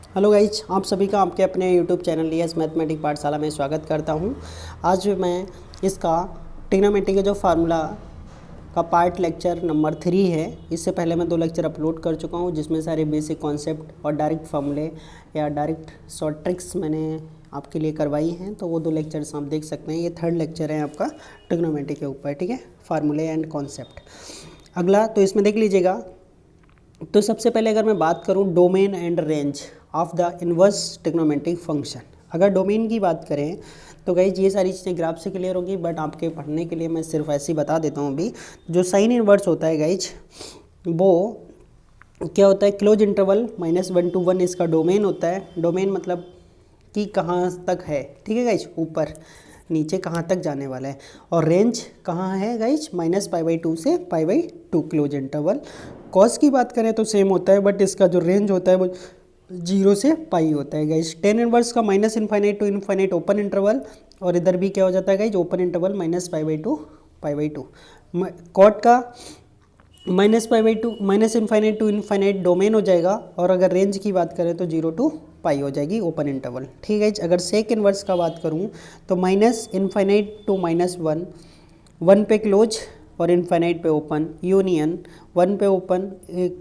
Hello guys, आप सभी का आपके अपने YouTube channel D S mathematic पाठशाला में स्वागत करता हूं। आज मैं इसका ट्रिग्नोमेट्री का जो फार्मूला का पार्ट लेक्चर नंबर 3 है। इससे पहले मैं 2 लेक्चर अपलोड कर चुका हूं, जिसमें सारे बेसिक कॉन्सेप्ट और डायरेक्ट फार्मूले या डायरेक्ट शॉर्ट ट्रिक्स मैंने आपके लिए करवाई हैं। तो वो 2 लेक्चर्स आप देख सकते हैं। ये 3rd लेक्चर है आपका ट्रिग्नोमेट्री के ऊपर, ठीक है, फार्मूले एंड कॉन्सेप्ट। अगला तो इसमें देख लीजिएगा। तो सबसे पहले अगर मैं बात करूं domain and range of the inverse trigonometric function. अगर डोमेन की बात करें तो गाइज ये सारी चीज़ें ग्राफ से क्लियर होगी, बट आपके पढ़ने के लिए मैं सिर्फ ऐसे ही बता देता हूँ। अभी जो साइन इन्वर्स होता है गाइज, वो क्या होता है, क्लोज इंटरवल -1 to 1 इसका डोमेन होता है। डोमेन मतलब कि कहाँ तक है, ठीक है गाइज, ऊपर नीचे कहाँ तक जाने वाला है। और रेंज कहाँ है गाइज, -π/2 से π/2 क्लोज इंटरवल। कॉस की बात करें तो सेम होता है, बट इसका जो रेंज होता है वो 0 से पाई होता है गाइज। टेन इनवर्स का -∞ to ∞ ओपन इंटरवल, और इधर भी क्या हो जाता है गाइज, ओपन इंटरवल -π/2 कॉट का -π/2 -∞ to ∞ डोमेन हो जाएगा। और अगर रेंज की बात करें तो 0 to पाई हो जाएगी ओपन इंटरवल, ठीक है। अगर सेक इनवर्स का बात करूं तो -∞ to -1, 1 पे क्लोज और इनफाइनाइट पे ओपन, यूनियन 1 पे open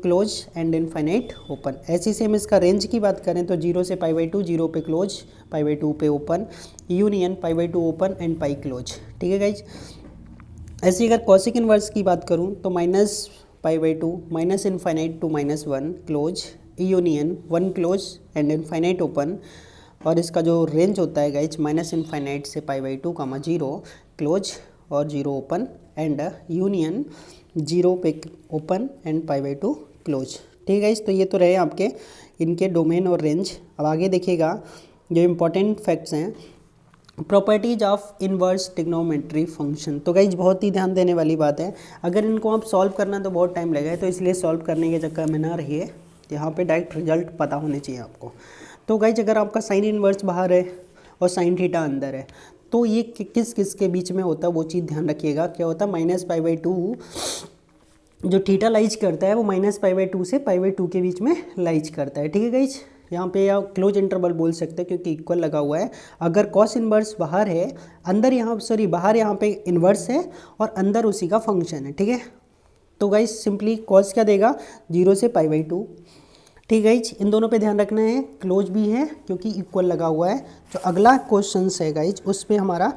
close and infinite open. ऐसी सेम इसका रेंज की बात करें तो 0 से π/2, 0 पे क्लोज, π/2 पे open, union π/2 open and pi close, ठीक है गाइज। ऐसी अगर कॉसिक इनवर्स की बात करूं तो -π/2, -∞ to -1 close, union 1 close and infinite open. और इसका जो रेंज होता है गाइज -∞ से π/2, 0 क्लोज और 0 ओपन एंड यूनियन 0 पे ओपन एंड π/2 क्लोज, ठीक है। तो ये तो रहे आपके इनके डोमेन और रेंज। अब आगे देखिएगा जो इम्पोर्टेंट फैक्ट्स हैं, properties of inverse trigonometry function. तो गाइज बहुत ही ध्यान देने वाली बात है। अगर इनको आप सॉल्व करना तो बहुत टाइम लगेगा, तो इसलिए सॉल्व करने के चक्कर में ना रहिए, यहाँ पे डायरेक्ट रिजल्ट पता होने चाहिए आपको। तो गाइज अगर आपका साइन इनवर्स बाहर है और साइन थीटा अंदर है, तो ये किस किस के बीच में होता है वो चीज़ ध्यान रखिएगा। क्या होता है, -π/2 जो थीटा लाइज करता है वो -π/2 से π/2 के बीच में लाइज करता है, ठीक है गाइज। यहाँ पे या क्लोज इंटरवल बोल सकते हैं क्योंकि इक्वल लगा हुआ है। अगर कॉस इनवर्स बाहर है, अंदर यहाँ बाहर यहाँ पे इनवर्स है और अंदर उसी का फंक्शन है, ठीक है। तो गाइज सिंपली कॉस क्या देगा, 0 से π/2, ठीक है गाइज। इन दोनों पे ध्यान रखना है, क्लोज भी है क्योंकि इक्वल लगा हुआ है। जो अगला क्वेश्चन है गाइज उस पर हमारा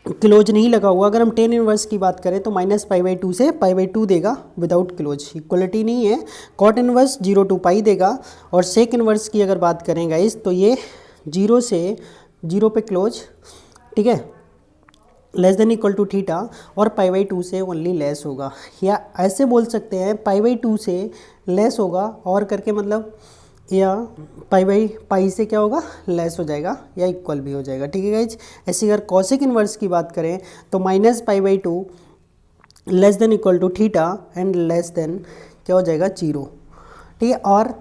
क्लोज नहीं लगा हुआ। अगर हम टेन इनवर्स की बात करें तो -π/2 से π/2 देगा विदाउट क्लोज, इक्वलिटी नहीं है। कॉट इनवर्स 0 to पाई देगा। और सेक इनवर्स की अगर बात करें गाइज तो ये 0 से 0 पे क्लोज, ठीक है, < थीटा, और π/2 से ओनली लेस होगा। या ऐसे बोल सकते हैं π/2 से लेस होगा और करके, मतलब या पाई से क्या होगा, लेस हो जाएगा या इक्वल भी हो जाएगा, ठीक है गाइज। ऐसे अगर कॉसिक इनवर्स की बात करें तो -π/2 < थीटा एंड लेस देन क्या हो जाएगा, 0, ठीक है। और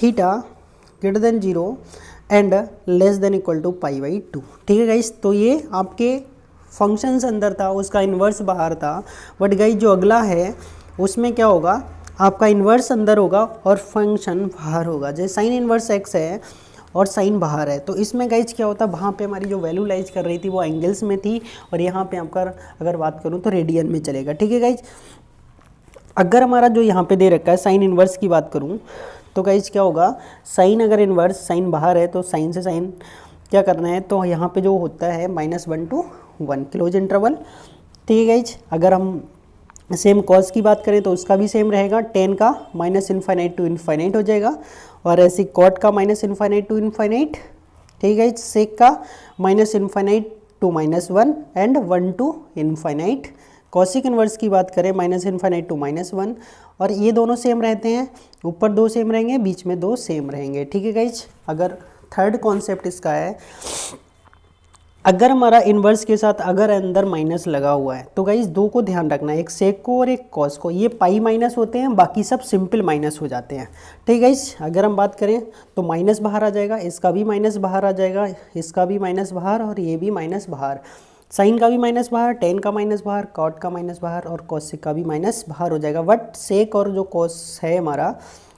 थीटा > 0 एंड लेस देन π/2, ठीक है गाइज। तो ये आपके फंक्शंस अंदर था, उसका इन्वर्स बाहर था। बट गाइज जो अगला है उसमें क्या होगा, आपका इन्वर्स अंदर होगा और फंक्शन बाहर होगा। जैसे साइन इन्वर्स x है और साइन बाहर है, तो इसमें गाइज क्या होता है, वहाँ पे हमारी जो वैल्यू लाइज कर रही थी वो एंगल्स में थी, और यहाँ पे आपका अगर बात करूँ तो रेडियन में चलेगा, ठीक है गाइज। अगर हमारा जो यहाँ पे दे रखा है साइन इन्वर्स की बात करूँ तो गाइज क्या होगा, साइन अगर इन्वर्स साइन बाहर है तो साइन से साइन क्या करना है, तो यहाँ पे जो होता है -1 to 1 क्लोज इंटरवल, ठीक है गाइज। अगर हम सेम कॉस की बात करें तो उसका भी सेम रहेगा, टेन का -∞ to ∞ हो जाएगा। और ऐसे कॉट का -∞ to ∞, ठीक है। सेक का -∞ to -1 and 1 to ∞। Cosec inverse की बात करें -∞ to -1, और ये दोनों सेम रहते हैं, ऊपर 2 सेम रहेंगे, बीच में 2 सेम रहेंगे, ठीक है गाइज। अगर थर्ड कॉन्सेप्ट इसका है, अगर हमारा इन्वर्स के साथ अगर अंदर माइनस लगा हुआ है तो गाइज 2 को ध्यान रखना है, एक सेक को और एक कॉस को। ये पाई माइनस होते हैं, बाकी सब सिंपल माइनस हो जाते हैं, ठीक है गाइज। अगर हम बात करें तो माइनस बाहर आ जाएगा, इसका भी माइनस बाहर आ जाएगा, इसका भी माइनस बाहर, और ये भी माइनस बाहर। साइन का भी माइनस बाहर, टेन का माइनस बाहर, कॉट का माइनस बाहर, और कॉसिक का भी माइनस बाहर हो जाएगा। बट सेक और जो कॉस है हमारा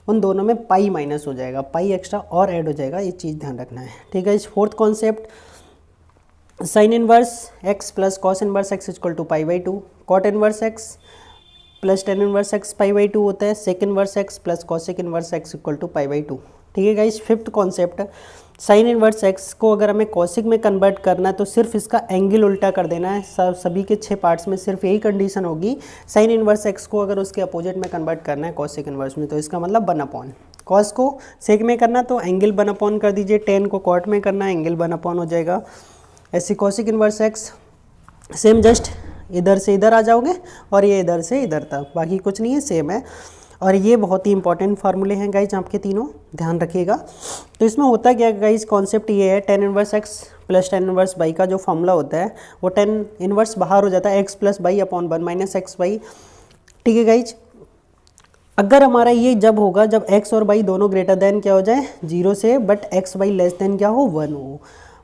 उन दोनों में पाई माइनस हो जाएगा, पाई एक्स्ट्रा और ऐड हो जाएगा, ये चीज़ ध्यान रखना है। ठीक है, इस fourth concept sine inverse x plus cos inverse x equal to pi by two, cot inverse x plus tan inverse x pi by two होता है, sec inverse x plus cosec inverse x equal to pi by two. ठीक है guys, fifth concept sine inverse x को अगर हमें cosec में convert करना है तो सिर्फ इसका एंगल उल्टा कर देना है। सभी के 6 पार्ट्स में सिर्फ यही कंडीशन होगी। साइन इनवर्स एक्स को अगर उसके अपोजिट में कन्वर्ट करना है कॉसिक इनवर्स में, तो इसका मतलब 1/, कॉस को सेक में करना तो एंगल 1/, कर दीजिए, टेन को कॉट में करना है एंगल 1/, हो जाएगा। ऐसे cosec inverse x same, just इधर से इधर आ जाओगे और ये इधर से इधर तक, बाकी कुछ नहीं है, सेम है। और ये बहुत ही इंपॉर्टेंट फार्मूले हैं गाइज आपके तीनों, ध्यान रखिएगा। तो इसमें होता क्या गाइज, कॉन्सेप्ट ये है, ten inverse x plus tan inverse y का जो फॉर्मूला होता है वो टेन इनवर्स बाहर हो जाता है, x plus by upon 1 minus x by. ठीक है गाइज, अगर हमारा ये जब होगा जब एक्स और बाई दोनों ग्रेटर देन क्या हो जाए 0 से, but x by less than क्या हो 1 हो।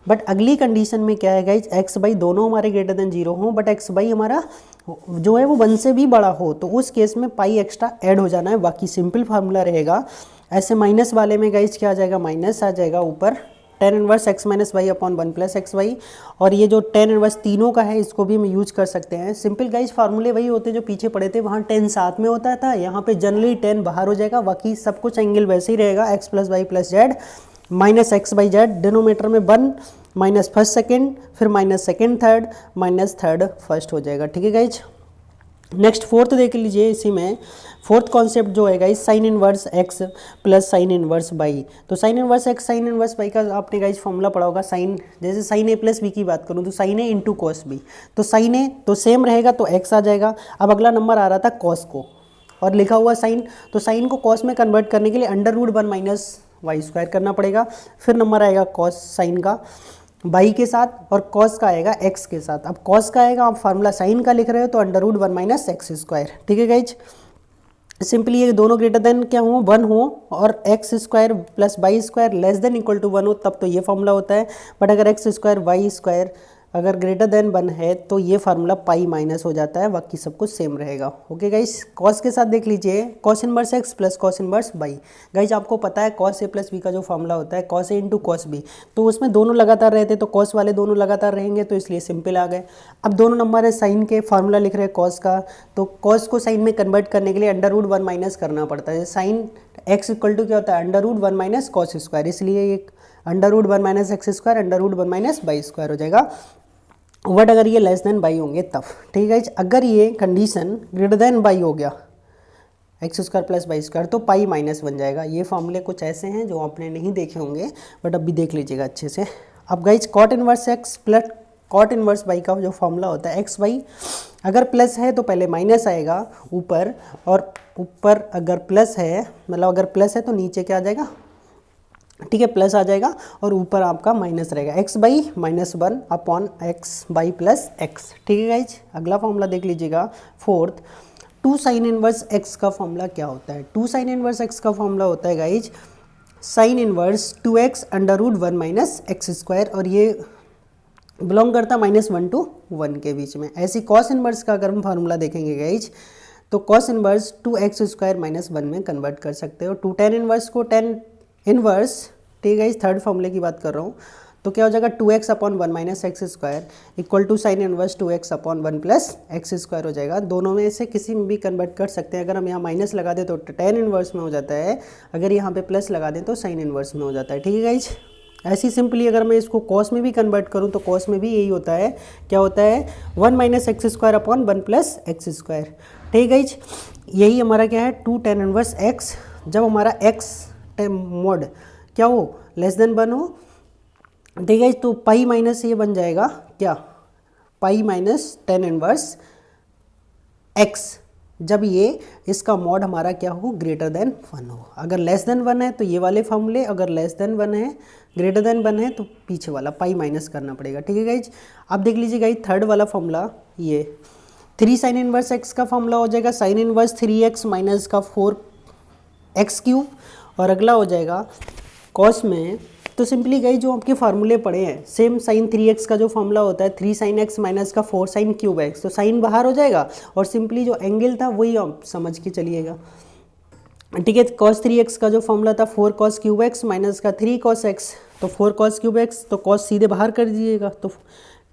बट अगली कंडीशन में क्या है गाइज, एक्स बाई दोनों हमारे ग्रेटर देन 0 हो, बट एक्स बाई हमारा जो है वो 1 से भी बड़ा हो, तो उस केस में पाई एक्स्ट्रा ऐड हो जाना है। बाकी सिंपल फार्मूला रहेगा। ऐसे माइनस वाले में गाइज क्या आ जाएगा, माइनस आ जाएगा ऊपर, tan inverse x minus y upon 1 plus x y. और ये जो टेन इनवर्स तीनों का है इसको भी हम यूज कर सकते हैं। सिंपल गाइज फार्मूले वही होते जो पीछे पड़े थे, वहाँ 10 साथ में होता था, यहाँ पे जनरली 10 बाहर हो जाएगा, बाकी सब कुछ एंगल वैसे ही रहेगा, x plus y plus z minus x by z, denominator में 1 माइनस फर्स्ट सेकेंड, फिर minus second third minus third first हो जाएगा। ठीक है गाइज, नेक्स्ट फोर्थ देख लीजिए। इसी में फोर्थ कॉन्सेप्ट जो है guys sine inverse x plus sine inverse y. तो sine inverse x sine inverse y का आपने गाइज फॉर्मूला पढ़ा होगा, साइन जैसे साइन ए प्लस बी की बात करूँ तो साइन ए इंटू कॉस बी, तो साइन ए तो सेम रहेगा तो एक्स आ जाएगा। अब अगला नंबर आ रहा था कॉस को और लिखा हुआ साइन, तो साइन को कॉस में कन्वर्ट करने के लिए √1 माइनस वाई स्क्वायर करना पड़ेगा। फिर नंबर आएगा कॉस साइन का बाई के साथ और कॉस का आएगा एक्स के साथ। अब कॉस का आएगा, आप फार्मूला साइन का लिख रहे हो तो √1 माइनस एक्स स्क्वायर। ठीक है गाइज, सिंपली ये दोनों ग्रेटर देन क्या हो 1 हो और x square plus y square less than equal to 1 हो, तब तो ये फार्मूला होता है। बट अगर एक्स स्क्वायर वाई स्क्वायर अगर ग्रेटर देन 1 है तो ये फार्मूला पाई माइनस हो जाता है, बाकी सब कुछ सेम रहेगा। ओके गाइज, कॉस के साथ देख लीजिए, cos inverse x plus cos inverse by. Guys आपको पता है कॉस ए प्लस बी का जो फार्मूला होता है cos A into cos B, तो उसमें दोनों लगातार रहते तो कॉस वाले दोनों लगातार रहेंगे, तो इसलिए सिंपल आ गए। अब दोनों नंबर है साइन के, फार्मूला लिख रहे हैं कॉस का, तो कॉस को साइन में कन्वर्ट करने के लिए √1 माइनस करना पड़ता है। साइन एक्स इक्वल टू क्या होता है √1 माइनस कॉस स्क्वायर, इसलिए एक √1 minus x square √1 minus by square हो जाएगा। बट अगर ये लेस देन बाई होंगे तब। ठीक है, अगर ये कंडीशन ग्रेटर देन बाई हो गया x square plus by square तो पाई माइनस बन जाएगा। ये फॉर्मूले कुछ ऐसे हैं जो आपने नहीं देखे होंगे, बट अभी देख लीजिएगा अच्छे से। अब guys cot inverse x plus cot inverse y का जो फॉर्मूला होता है एक्स बाई, अगर प्लस है तो पहले माइनस आएगा ऊपर, और ऊपर अगर प्लस है मतलब अगर प्लस है तो नीचे क्या आ जाएगा, ठीक है प्लस आ जाएगा, और ऊपर आपका माइनस रहेगा x by -1 upon x by plus x. ठीक है गाइज, अगला फॉर्मूला देख लीजिएगा फोर्थ, 2 साइन इनवर्स एक्स का फॉर्मूला क्या होता है। 2 साइन इनवर्स एक्स का फॉर्मूला होता है guys sine inverse 2x √1 minus x square, और ये बिलोंग करता -1 to 1 के बीच में। ऐसी कॉस इनवर्स का अगर हम फार्मूला देखेंगे गाइज तो कॉस इनवर्स 2x स्क्वायर -1 में कन्वर्ट कर सकते हो। 2 टेन इनवर्स को टेन इनवर्स, ठीक है इस थर्ड फॉर्मूले की बात कर रहा हूँ, तो क्या हो जाएगा 2x upon 1 minus x square equal to sine inverse 2x upon 1 plus x square हो जाएगा। दोनों में से किसी में भी कन्वर्ट कर सकते हैं। अगर हम यहाँ माइनस लगा दें तो टेन इनवर्स में हो जाता है, अगर यहाँ पे प्लस लगा दें तो साइन इनवर्स में हो जाता है। ठीक है गाइज, ऐसी सिंपली अगर मैं इसको कॉस में भी कन्वर्ट करूँ तो कॉस में भी यही होता है, क्या होता है 1 minus x square upon 1 plus x square. ठीक है गाइज, यही हमारा क्या है 2 टेन इनवर्स एक्स, जब हमारा एक्स मोड क्या हो लेस देन 1 हो, ठीक है तो पाई माइनस ये बन जाएगा क्या pi minus ten inverse x, जब ये इसका मॉड हमारा क्या हो ग्रेटर देन 1 हो। अगर लेस देन 1 है तो ये वाले फॉर्मूले, अगर लेस देन 1 है ग्रेटर देन 1 है तो पीछे वाला पाई माइनस करना पड़ेगा। ठीक है गाइज, अब देख लीजिए गाइज थर्ड वाला फॉर्मूला, ये 3 साइन इनवर्स एक्स का फॉर्मूला हो जाएगा साइन इनवर्स 3x माइनस का 4x3, और अगला हो जाएगा कॉस में, तो सिंपली गई जो आपके फार्मूले पड़े हैं सेम साइन 3x का जो फॉर्मूला होता है 3 साइन x माइनस का 4 साइन क्यूब एक्स, तो साइन बाहर हो जाएगा और सिंपली जो एंगल था वही आप समझ के चलिएगा। ठीक है। cos 3x का जो फॉर्मूला था 4 cos क्यूब एक्स माइनस का 3 cos x, तो 4 cos क्यूब एक्स, तो cos सीधे बाहर कर दीजिएगा तो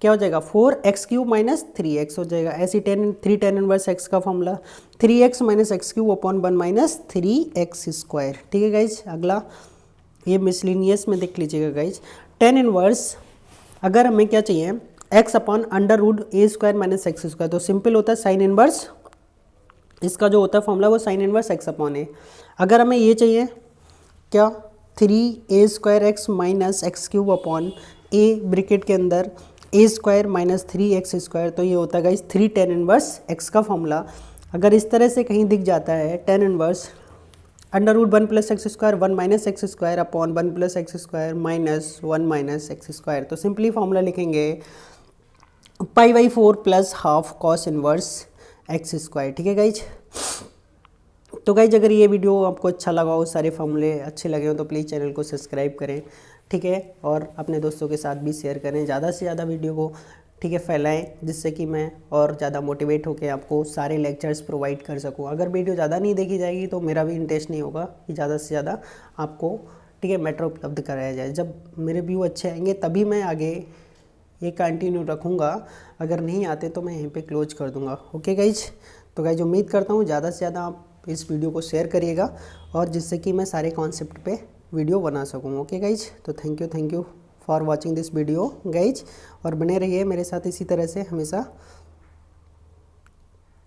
क्या हो जाएगा 4x क्यूब माइनस 3x हो जाएगा। ऐसी 3 tan इनवर्स x का formula 3x minus x cube upon 1 minus 3x square. ठीक है गाइज। अगला ये मिसलिनियस में देख लीजिएगा गाइज। tan इनवर्स अगर हमें क्या चाहिए x अपॉन अंडर रूट ए स्क्वायर माइनस एक्स स्क्वायर, तो सिंपल होता है साइन इनवर्स, इसका जो होता है फॉर्मूला वो sine inverse x upon a. अगर हमें ये चाहिए क्या 3a square x minus x cube upon a bracket के अंदर ए स्क्वायर माइनस 3x स्क्वायर, तो ये होता है गाइस 3 tan इनवर्स x का फॉर्मूला। अगर इस तरह से कहीं दिख जाता है tan inverse under root 1 plus x square 1 minus x square upon 1 plus x square minus 1 minus x square, तो सिंपली फॉर्मूला लिखेंगे π/4 plus half cos inverse x square. ठीक है गाइज। तो गाइज अगर ये वीडियो आपको अच्छा लगा हो, सारे फॉर्मूले अच्छे लगे हो, तो प्लीज़ चैनल को सब्सक्राइब करें। ठीक है। और अपने दोस्तों के साथ भी शेयर करें, ज़्यादा से ज़्यादा वीडियो को ठीक है फैलाएं, जिससे कि मैं और ज़्यादा मोटिवेट होकर आपको सारे लेक्चर्स प्रोवाइड कर सकूं। अगर वीडियो ज़्यादा नहीं देखी जाएगी तो मेरा भी इंटरेस्ट नहीं होगा कि ज़्यादा से ज़्यादा आपको ठीक है मैटर उपलब्ध कराया जाए। जब मेरे व्यू अच्छे आएंगे तभी मैं आगे ये कंटिन्यू रखूँगा, अगर नहीं आते तो मैं यहीं पे क्लोज कर दूँगा। Okay guys. तो गाइज उम्मीद करता हूँ ज़्यादा से ज़्यादा आप इस वीडियो को शेयर करिएगा, और जिससे कि मैं सारे कॉन्सेप्ट पे वीडियो बना सकूँ। Okay guys. तो thank you for watching this video guys, और बने रहिए मेरे साथ इसी तरह से हमेशा।